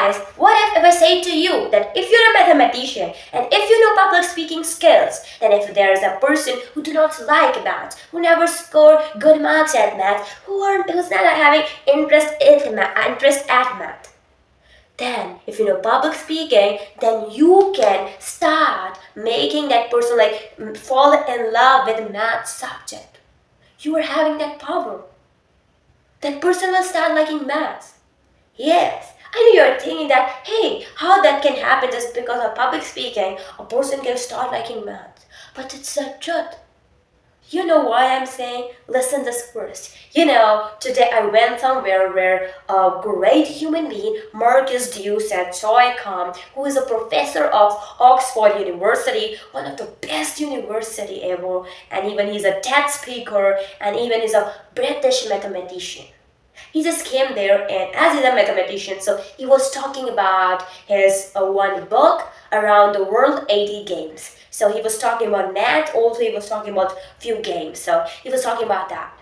guys, what if I say to you that if you're a mathematician and if you know public speaking skills, then if there is a person who do not like math, who never score good marks at math, who's not having interest at math, then if you know public speaking, then you can start making that person fall in love with math subject. You are having that power. That person will start liking math. Yes, I know you're thinking that, hey, how that can happen just because of public speaking, a person can start liking math. But it's the truth. You know why I'm saying? Listen this first. Today I went somewhere where a great human being, Marcus Deuce at Joycom, who is a professor of Oxford University, one of the best university ever, and even he's a TED speaker, and even he's a British mathematician. He just came there, and as he's a mathematician, so he was talking about his one book, Around the World 80 Games. So he was talking about math, also he was talking about few games. So he was talking about that.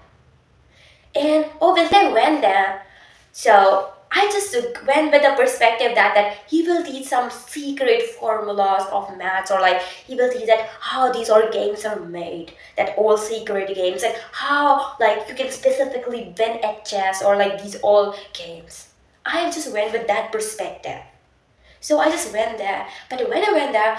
And obviously I went there. So I just went with the perspective that he will teach some secret formulas of maths, or he will teach that how these all games are made, that all secret games, and how you can specifically win at chess, or these all games. I just went with that perspective. So I just went there. But when I went there,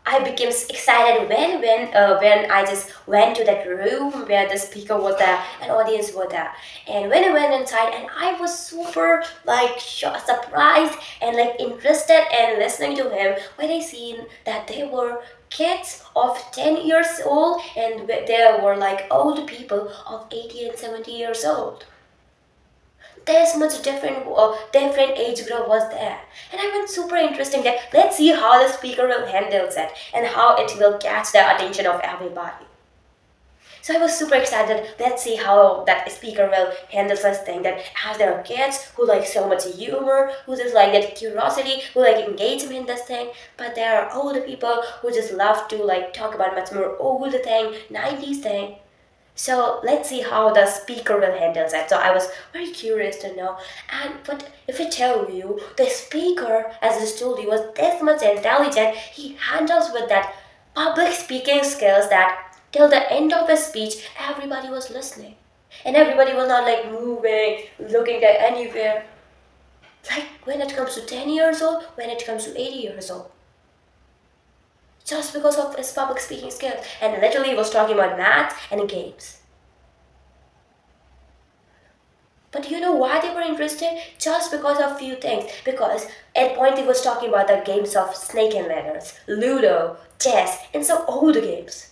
I became excited when I just went to that room where the speaker was there and audience was there. And when I went inside, and I was super surprised and interested in listening to him when I seen that they were kids of 10 years old, and there were old people of 80 and 70 years old. There's much different age group was there, and I went super interesting that let's see how the speaker will handle it and how it will catch the attention of everybody. So I was super excited. Let's see how that speaker will handle this thing, that as there are kids who like so much humor, who just like that curiosity, who like engagement in this thing, but there are older people who just love to talk about much more old thing, 90s thing. So let's see how the speaker will handle that. So I was very curious to know. But if I tell you, the speaker, as I told you, was this much intelligent, he handles with that public speaking skills that till the end of his speech, everybody was listening. And everybody was not moving, looking at anywhere. When it comes to 10 years old, when it comes to 80 years old. Just because of his public speaking skills. And literally he was talking about math and games. But you know why they were interested? Just because of few things. Because at point he was talking about the games of snake and ladders, Ludo, chess, and some old games.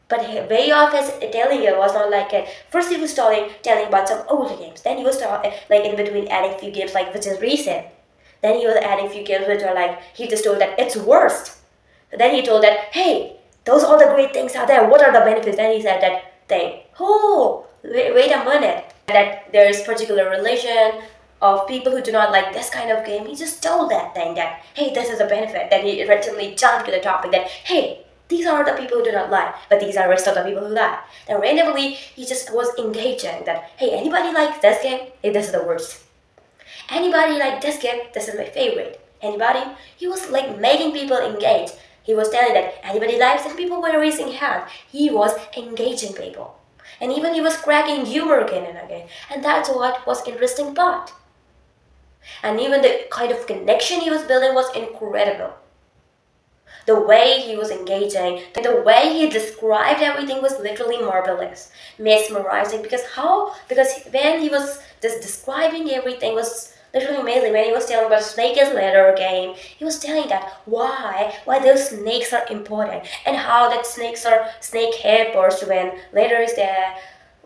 But his way of his telling it was not like it. First he was telling about some older games. Then he was in between adding few games which is recent. Then he was adding few games which are he just told that it's worst. Then he told that, hey, those all the great things are there. What are the benefits? Then he said that thing. Oh, wait a minute. That there is particular religion of people who do not like this kind of game. He just told that thing that, hey, this is a benefit. Then he randomly jumped to the topic that, hey, these are the people who do not like, but these are the rest of the people who like. Then randomly, he just was engaging that, hey, anybody like this game? Hey, this is the worst. Anybody like this game? This is my favorite. Anybody? He was making people engage. He was telling that anybody likes it, people were raising hands. He was engaging people. And even he was cracking humor again and again. And that's what was interesting part. And even the kind of connection he was building was incredible. The way he was engaging, the way he described everything was literally marvelous, mesmerizing. Because when he was just describing everything was literally amazing. When he was telling about snake and ladder game, he was telling that why those snakes are important, and how that snake hair burst when ladder is there.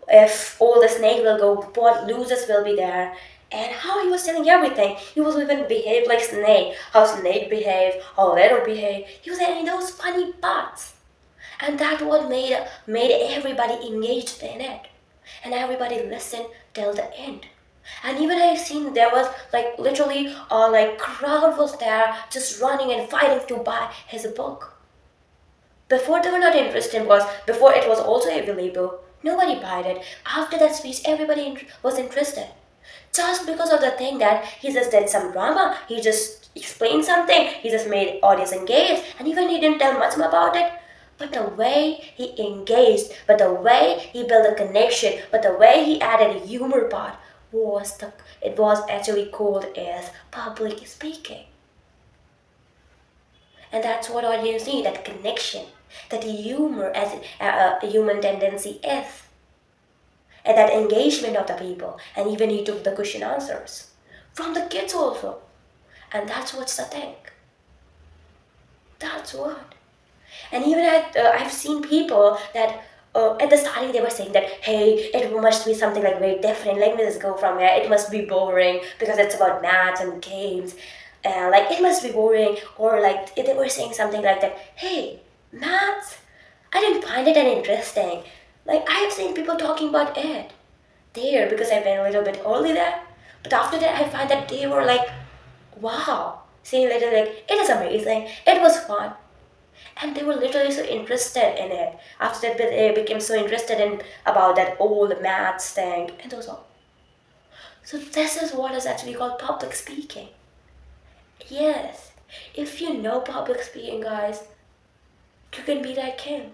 If all the snake will go, what losers will be there. And how he was telling everything. He was even behave like snake. How snake behave, how ladder behave. He was adding those funny parts. And that what made everybody engaged in it. And everybody listened till the end. And even I've seen there was literally crowd was there just running and fighting to buy his book. Before they were not interested because before it was also available, nobody bought it. After that speech, everybody was interested. Just because of the thing that he just did some drama, he just explained something, he just made audience engaged, and even he didn't tell much about it. But the way he engaged, but the way he built a connection, but the way he added a humor part it was actually called as public speaking. And that's what audience need, that connection, that humor as a human tendency is, and that engagement of the people. And even he took the question answers from the kids also. And that's what's the thing. That's what. And even I've seen people that at the starting they were saying that, hey, it must be something like very different. Let me just go from here. It must be boring because it's about maths and games. Like it must be boring, or like they were saying something like that. Hey, maths, I didn't find it that interesting. Like I have seen people talking about it there because I went a little bit early there. But after that, I find that they were like, wow, saying little like it is amazing. It was fun, and they were literally so interested in it. After that, they became so interested in about that old maths thing, and those all. So this is what is actually called public speaking. Yes, if you know public speaking, guys, you can be like him.